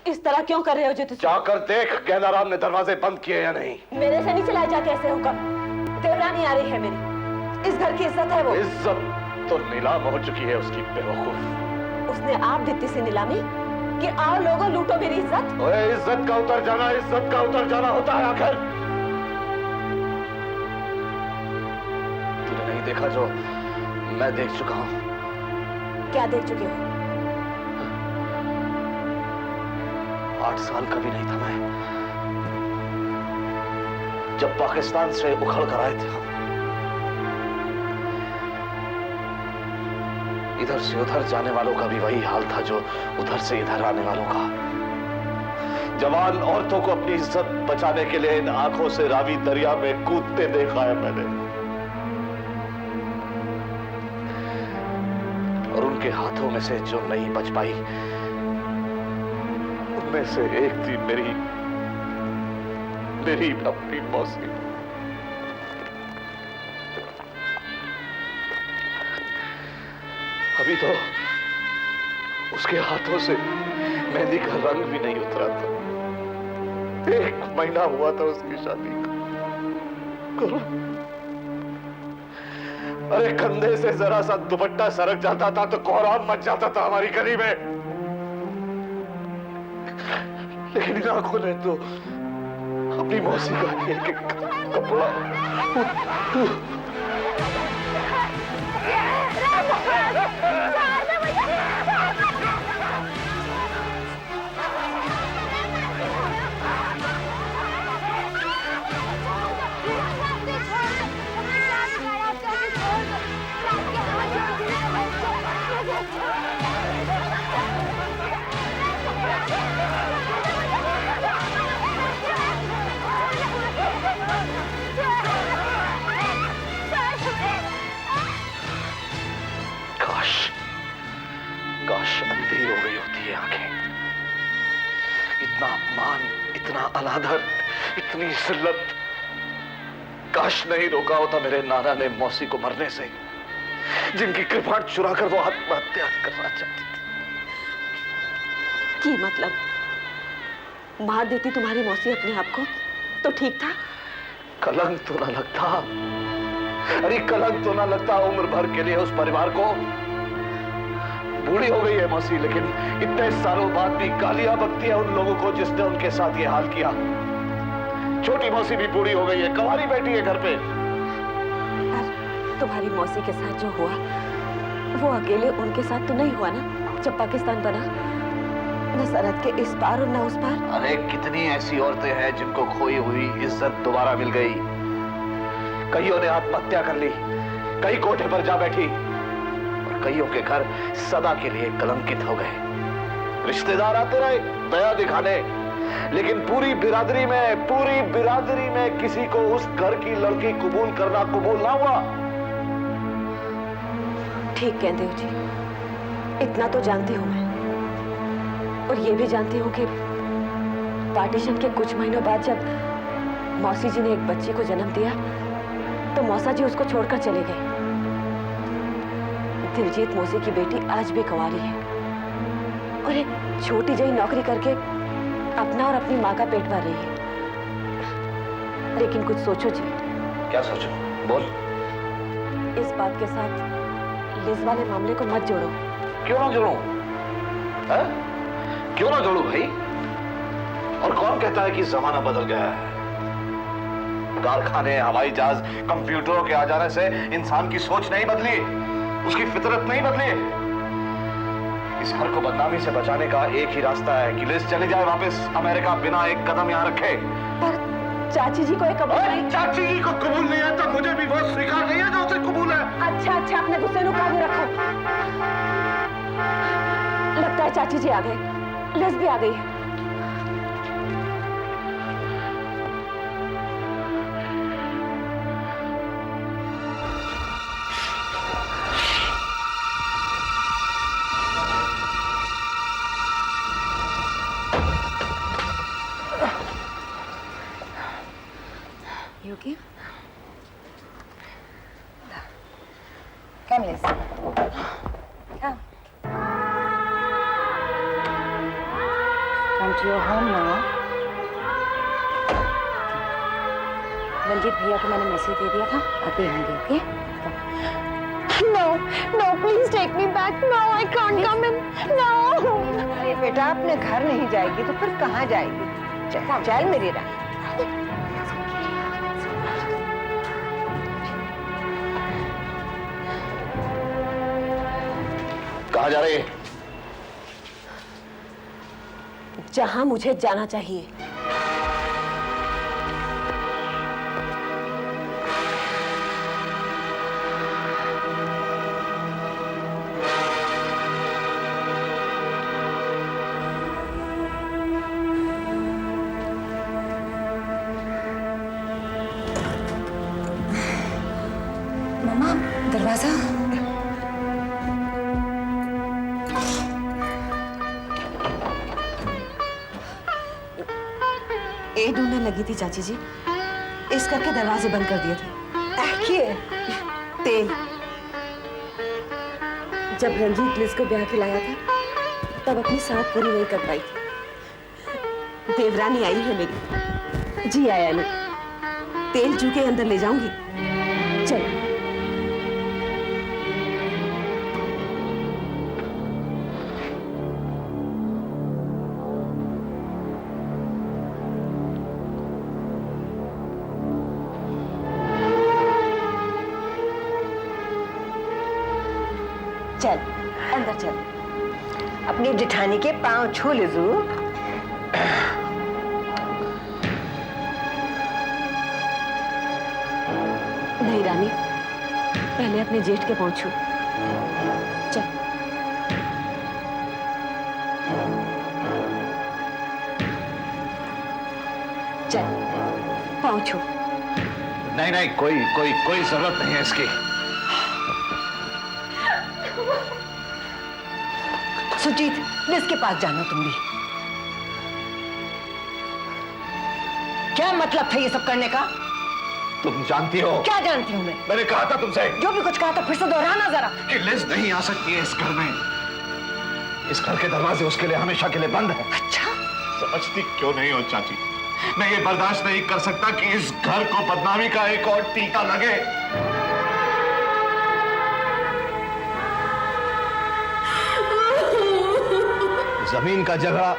इस तरह क्यों कर रहे हो ज्योतिष? जाकर देख गैनाराम ने दरवाजे बंद किए या नहीं। मेरे से नहीं चलाए जाते ऐसे हुक्म। देवरानी आ रही है मेरी, इस घर की इज्जत है वो। इज्जत तो नीलाम हो चुकी है उसकी, बेवकूफ। उसने आप दी थी नीलामी कि आओ लोगों लूटो मेरी इज्जत। ओए इज्जत का उतर जाना, इज्जत का उतर जाना होता है आखिर। तूने नहीं देखा जो मैं देख चुका हूं। क्या देख चुके हो? 8 साल का भी नहीं था मैं जब पाकिस्तान से उखड़ कर आए थे हम। इधर से उधर जाने वालों का भी वही हाल था जो उधर से इधर आने वालों का। जवान औरतों को अपनी इज्जत बचाने के लिए इन आंखों से रावी दरिया में कूदते देखा है मैंने। और उनके हाथों में से जो नहीं बच पाई उनमें से एक थी मेरी अपनी मौसी। अभी तो उसके हाथों से मेहंदी का रंग भी नहीं उतरा था। 1 महीना हुआ था उसकी शादी को। अरे कंधे से जरा सा दुपट्टा सरक जाता था तो कोहराम मच जाता था हमारी गली में। लेकिन इन आंखों ने तो अपनी मौसी का एक कपड़ा अंधेर हो गई होती है आंखें। इतना अपमान, इतना अनादर, इतनी जिल्लत। काश नहीं रोका होता मेरे नाना ने मौसी को मरने से, जिनकी कृपाण चुराकर वो आत्महत्या करना चाहती थी। मतलब मार देती तुम्हारी मौसी अपने आप को तो ठीक था। कलंक तो ना लगता, अरे कलंक तो ना लगता उम्र भर के लिए उस परिवार को। बूढ़ी हो गई है मौसी, लेकिन इतने सालों बाद भी गालियां बकती है उन लोगों को जिसने उनके साथ ये हाल किया। छोटी मौसी भी बूढ़ी हो गई है, कंवारी बैठी है घर पे। तुम्हारी मौसी के साथ जो हुआ वो अकेले उनके साथ तो नहीं हुआ ना। जब पाकिस्तान बना न सरहद के इस पार और न उस पार। अरे कितनी ऐसी औरतें हैं जिनको खोई हुई इज्जत दोबारा मिल गई। कईयों ने आत्महत्या कर ली, कई कोठे पर जा बैठी, कईयों के घर सदा के लिए कलंकित हो गए। रिश्तेदार आते रहे दया दिखाने, लेकिन पूरी बिरादरी में किसी को उस घर की लड़की कबूल करना कबूल ना हुआ। ठीक कहते हो जी, इतना तो जानती हूं मैं। और ये भी जानती हूं कि पार्टीशन के कुछ महीनों बाद जब मौसी जी ने एक बच्ची को जन्म दिया तो मौसा जी उसको छोड़कर चले गए। दिलजीत मौसी की बेटी आज भी कुंवारी है और एक छोटी जही नौकरी करके अपना और अपनी माँ का पेट भर रही है। लेकिन कुछ सोचो जी। क्या सोचो? बोल। इस बात के साथ लिज वाले मामले को मत जोड़ो। क्यों ना जोड़ूं? क्यों ना जोड़ूं भाई? और कौन कहता है कि जमाना बदल गया है? कारखाने, हवाई जहाज, कंप्यूटरों के आ जाने से इंसान की सोच नहीं बदली, उसकी फितरत नहीं बदली। इस घर को बदनामी से बचाने का एक ही रास्ता है कि लिज चली जाए वापस अमेरिका, बिना एक कदम यहाँ रखे। पर चाची जी को एक कबूल नहीं। चाची जी को कबूल नहीं है तो मुझे भी वो स्वीकार नहीं है जो उसे कबूल है। अच्छा अपने गुस्से को काबू रखो। लगता है चाची जी आ गए, लिज भी आ गई है। Okay. Come, Liz. Come. come to your home now. Ranjit भैया को मैंने मैसेज दे दिया था, आते होंगे, okay? No, no, please take me back. No, I can't come in. No. अरे बेटा, अपने घर नहीं जाएगी तो फिर कहाँ जाएगी? चल, चल मेरी रानी। कहाँ जा रही है? जहां मुझे जाना चाहिए। मम्मा, दरवाजा। ए ढूंढने लगी थी चाची जी, इस करके दरवाजे बंद कर दिए थे। ये तेल। जब रंजीत लिज को ब्याह के लाया था, तब अपनी साथ पूरी नहीं कर पाई थी। देवरानी आई है मेरी। जी आया ना, तेल जू के अंदर ले जाऊंगी। चल। चल, अंदर चल। अपनी जेठानी के पांव छू लिजू। नहीं रानी, पहले अपने जेठ के पांव छू। चल। चल, पांव छू। नहीं नहीं, कोई जरूरत नहीं है इसकी। सुजीत, लिज के पास जाना तुम भी। क्या मतलब था ये सब करने का? तुम जानती हो? क्या जानती हूँ मैं? मैंने कहा था तुमसे। जो भी कुछ कहा था फिर से दोहराना जरा। कि लिज नहीं आ सकती है इस घर में। इस घर के दरवाजे उसके लिए हमेशा के लिए बंद है। अच्छा? समझती क्यों नहीं हो चाची? मैं ये बर्दाश्त नहीं कर सकता कि इस घर को बदनामी का एक और टीका लगे। जमीन का झगड़ा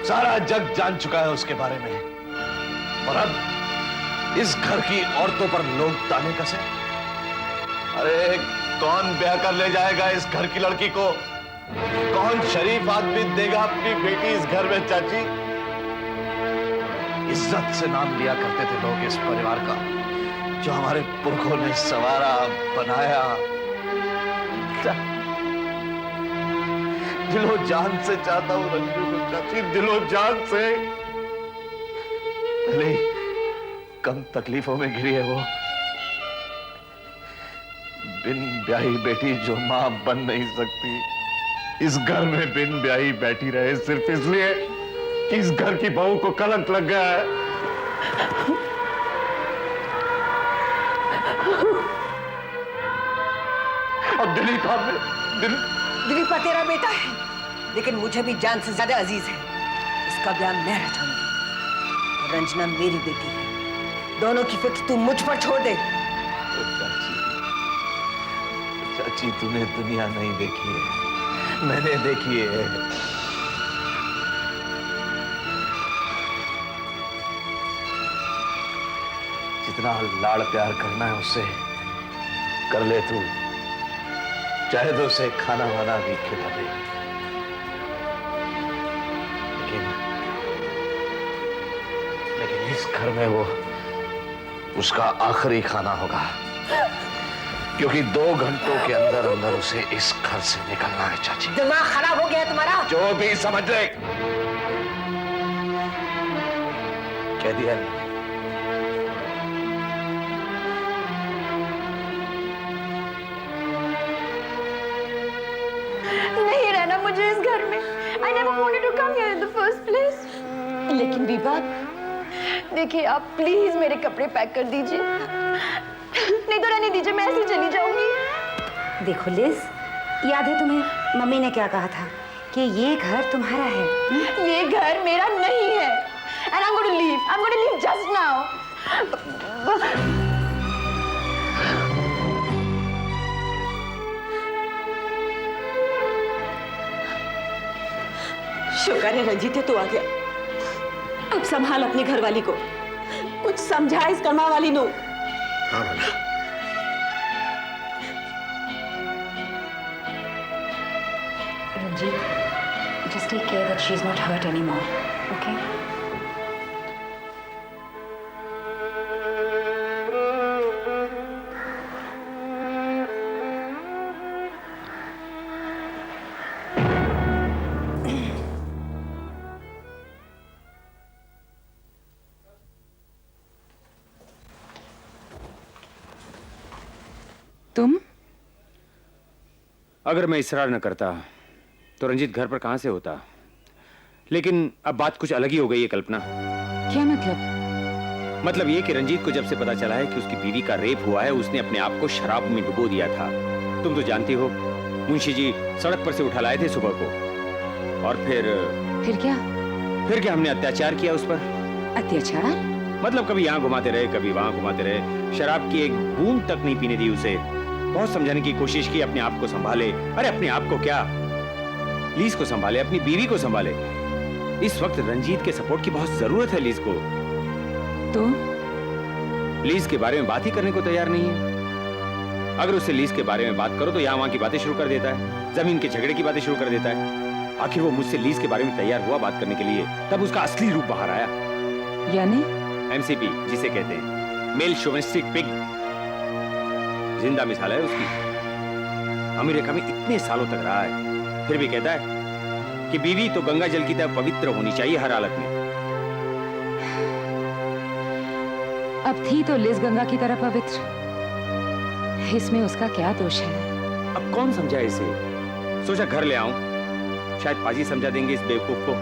सारा जग जान चुका है उसके बारे में, और अब इस घर की औरतों पर लोग ताने कसे। अरे कौन ब्याह कर ले जाएगा इस घर की लड़की को? कौन शरीफ आदमी देगा अपनी बेटी इस घर में? चाची, इज्जत से नाम लिया करते थे लोग इस परिवार का, जो हमारे पुरखों ने संवारा बनाया। दिलो जान से चाहता हूं रंजू को चाची, दिलो जान से। भले कम तकलीफों में घिरी है वो, बिन ब्याही बेटी जो मां बन नहीं सकती, इस घर में बिन ब्याही बैठी रहे सिर्फ इसलिए कि इस घर की बहू को कलंक लग गया है। अब दिलीपा तेरा बेटा है, लेकिन मुझे भी जान से ज्यादा अजीज है। इसका ब्याह मैं रचाऊंगी और रंजना मेरी बेटी है। दोनों की फिक्र तू मुझ पर छोड़ दे। चाची, तूने दुनिया नहीं देखी है, मैंने देखी है। जितना लाड़ प्यार करना है उससे कर ले तू, चाहे तो उसे खाना वाना भी खिला दे, लेकिन इस घर में वो उसका आखिरी खाना होगा, क्योंकि 2 घंटों के अंदर अंदर उसे इस घर से निकलना है। चाची, दिमाग खराब हो गया है तुम्हारा? जो भी समझ ले। कह दिया नहीं रहना मुझे इस घर में। I never wanted to come here in the first place. लेकिन बीबा, देखिए आप प्लीज मेरे कपड़े पैक कर दीजिए, नहीं तो रहने दीजिए, मैं ऐसे ही चली जाऊंगी। देखो लिज, याद है तुम्हें मम्मी ने क्या कहा था कि ये घर तुम्हारा है? ये घर घर मेरा नहीं है। And I'm going to leave. I'm going to leave just now. शुक्र है रंजीत तू आ गया। अब संभाल अपनी घरवाली को, कुछ समझा इस कमा वाली नो। हाँ mummy. Ranjit, just take care that she's not hurt anymore, okay? तुम? अगर मैं इसरार न करता तो रंजीत घर पर कहां से होता। लेकिन अब बात कुछ अलग ही हो गई है कल्पना। क्या मतलब? मतलब ये कि रंजीत को जब से पता चला है कि उसकी बीवी का रेप हुआ है, उसने अपने आप को शराब में डुबो दिया था। तुम तो जानती हो, मुंशी जी सड़क पर से उठा लाए थे सुबह को, और फिर क्या? फिर क्या हमने अत्याचार किया उस पर। अत्याचार? मतलब कभी यहाँ घुमाते रहे, कभी वहां घुमाते रहे, शराब की एक बूंद तक नहीं पीने दी उसे। बहुत समझाने की कोशिश की, अपने आप को संभाले। अरे अपने आप को क्या, लीज को संभाले, अपनी बीवी को संभाले। इस वक्त रंजीत के सपोर्ट की बहुत जरूरत है लीज को। तो लीज के बारे में बात ही करने को तैयार नहीं है। अगर उससे लीज के बारे में बात करो तो यहाँ वहां की बातें शुरू कर देता है, जमीन के झगड़े की बातें शुरू कर देता है। आखिर वो मुझसे लीज के बारे में तैयार हुआ बात करने के लिए, तब उसका असली रूप बाहर आया। यानी? एमसीपी जिसे कहते हैं, मेल शोविनिस्टिक पिग। जिंदा मिसाल है उसकी। अमेरिका में इतने सालों तक रहा है, फिर भी कहता है कि बीवी तो गंगा जल की तरह पवित्र होनी चाहिए हर हालत में। अब थी तो लिज गंगा की तरह पवित्र, इसमें उसका क्या दोष है? अब कौन समझाए इसे। सोचा घर ले आऊं, शायद पाजी समझा देंगे इस बेवकूफ को।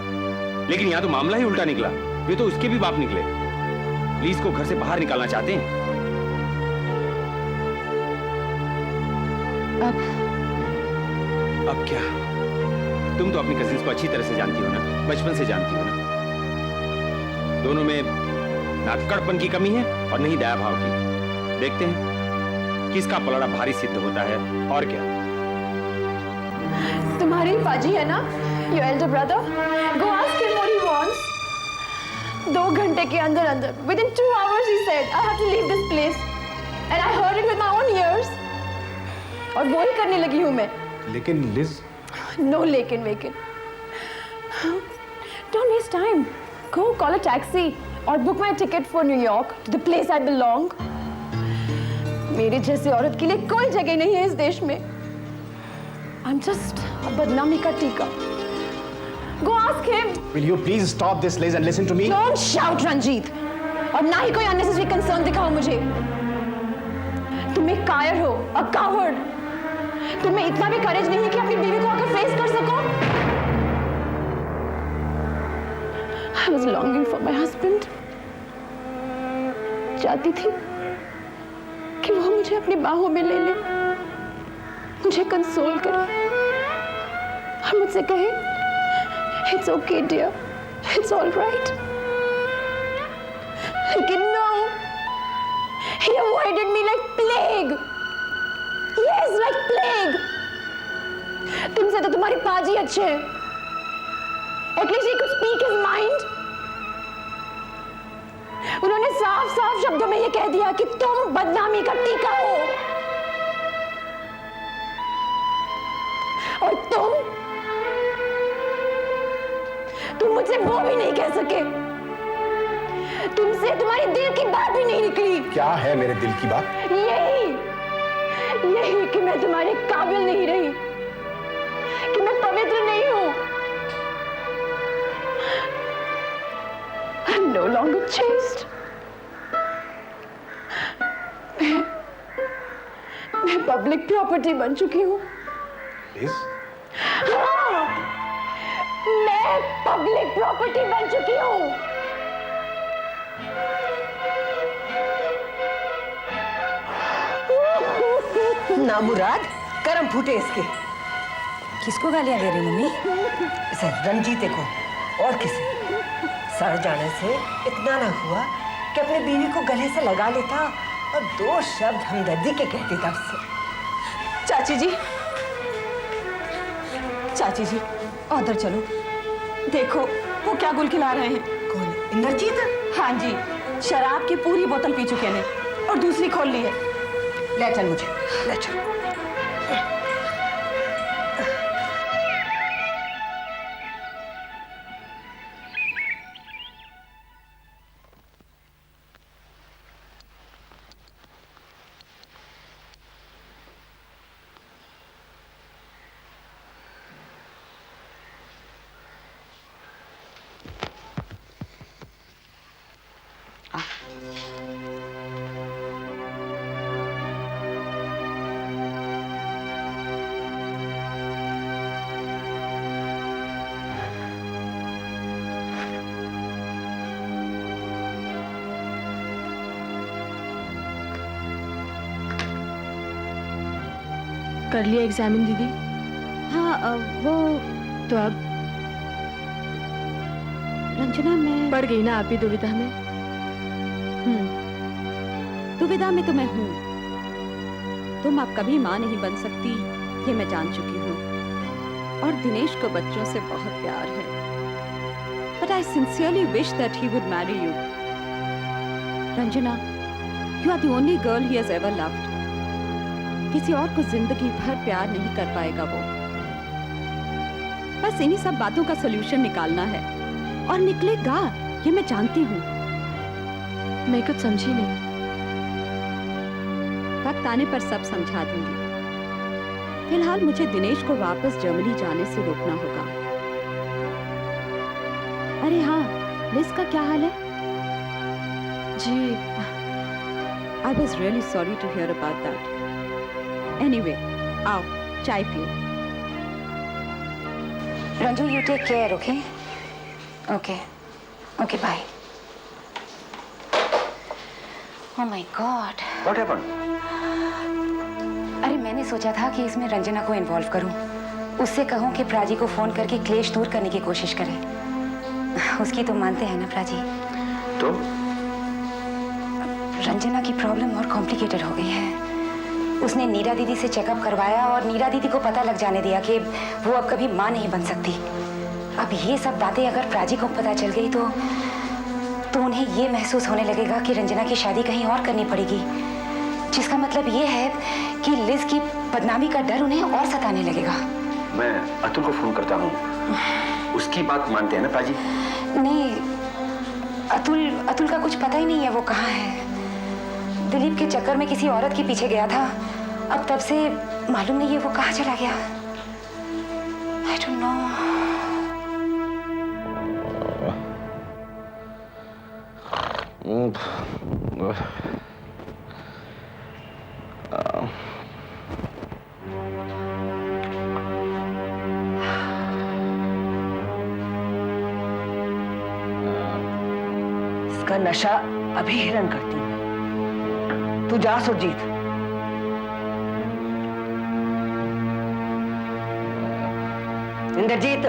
लेकिन यहाँ तो मामला ही उल्टा निकला। वे तो उसके भी बाप निकले, लीज को घर से बाहर निकालना चाहते हैं। अब क्या? तुम तो अपनी कजिन्स को अच्छी तरह से जानती हो ना, बचपन से जानती हो ना। दोनों में ना कड़पन की कमी है और नहीं दया भाव की। देखते हैं किसका पलड़ा भारी सिद्ध होता है। और क्या? तुम्हारी पाजी है ना, your elder brother? Go ask him what he wants. 2 घंटे के अंदर अंदर, within 2 hours he said, I have to leave this place. And I heard it with my own ears. और वो ही करने लगी हूँ मैं। लेकिन लिज? No लेकिन वेकिन। Don't waste time. Go call a taxi or book my ticket for New York to the place I belong. मेरी जैसी औरत के लिए कोई जगह नहीं है इस देश में। I'm just a बदनामी का टीका। Go ask him. Will you please stop this, Liz, and listen to me? Don't shout, Ranjit. और ना ही कोई unnecessary concern दिखाओ मुझे। तुम एक कायर हो, a coward। तुम्हें इतना भी करेज नहीं है कि अपनी बीवी को आकर फेस कर सको। I was longing for my husband. चाहती थी कि वो मुझे अपनी बाहों में ले ले, मुझे कंसोल करे और मुझसे कहे, It's okay, dear. It's all right. लेकिन no, he avoided me like plague. Yes, like plague. तुमसे तो तुम्हारी पाजी अच्छे हैं. At least he could speak his mind. उन्होंने साफ-साफ शब्दों में ये कह दिया कि तुम बदनामी का टीका हो. और तुम मुझसे वो भी नहीं कह सके. तुमसे तुम्हारी दिल की बात भी नहीं निकली. क्या है मेरे दिल की बात? यही कि मैं तुम्हारे काबिल नहीं रही, कि मैं पवित्र नहीं हूं. I'm no longer chaste. मैं पब्लिक प्रॉपर्टी बन चुकी हूं. Liz? हाँ, मैं पब्लिक प्रॉपर्टी बन चुकी हूं. नामुराद, कर्म फूटे इसके. किसको गालियां दे रही मम्मी? इसे रंजीते को और किसे? सड़ जाने से इतना ना हुआ कि अपनी बीवी को गले से लगा लेता और 2 शब्द हमदर्दी के कह देता उससे। चाची जी, चाची जी, उधर चलो, देखो वो क्या गुल खिला रहे हैं। कौन? इंद्रजीत? हाँ जी, शराब की पूरी बोतल पी चुके हैं और दूसरी खोल ली है। ले चल मुझे, ले चल। कर लिया एग्जामिन दीदी? हाँ, वो तो अब रंजना मैं पड़ गई ना आप भी दुविधा में? दुविधा में तो मैं हूँ। तुम अब कभी माँ नहीं बन सकती, ये मैं जान चुकी हूँ। और दिनेश को बच्चों से बहुत प्यार है। But I sincerely wish that he would marry you. Ranjana, you are the only girl he has ever loved. किसी और को जिंदगी भर प्यार नहीं कर पाएगा वो। बस इन्हीं सब बातों का सॉल्यूशन निकालना है और निकलेगा, ये मैं जानती हूँ। मैं कुछ समझी नहीं। वक्त आने पर सब समझा दूंगी। फिलहाल मुझे दिनेश को वापस जर्मनी जाने से रोकना होगा। अरे हाँ, लिज का क्या हाल है? जी, I was really sorry to hear about that. Anyway, आओ चाय पियो। Ranju, you take care, okay? Okay. Okay, bye. Oh my God. What happened? अरे मैंने सोचा था कि इसमें रंजना को इन्वॉल्व करूं। उससे कहूं कि प्राची को फोन करके क्लेश दूर करने की कोशिश करे। उसकी तो मानते हैं ना प्राची? तो? रंजना की प्रॉब्लम और कॉम्प्लिकेटेड हो गई है। उसने नीरा दीदी से चेकअप करवाया और नीरा दीदी को पता लग जाने दिया कि वो अब कभी माँ नहीं बन सकती। अब ये सब बातें अगर प्राची को पता चल गई तो उन्हें ये महसूस होने लगेगा कि रंजना की शादी कहीं और करनी पड़ेगी, जिसका मतलब ये है कि लिज की बदनामी का डर उन्हें और सताने लगेगा। मैं अतुल को फोन करता हूँ। उसकी बात मानते हैं ना प्राची? नहीं, अतुल का कुछ पता ही नहीं है वो कहाँ है। दिलीप के चक्कर में किसी औरत के पीछे गया था। अब तब से मालूम नहीं है वो कहाँ चला गया। I don't know. इसका नशा अभी हिरण करती है। तू जा सुरजीत। इंद्रजीत।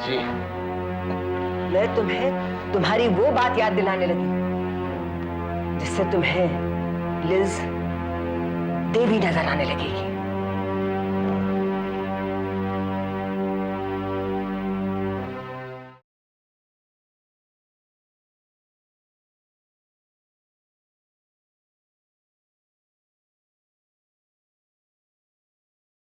जी, मैं तुम्हें तुम्हारी वो बात याद दिलाने लगी जिससे तुम्हें लिज देवी नजर आने लगेगी।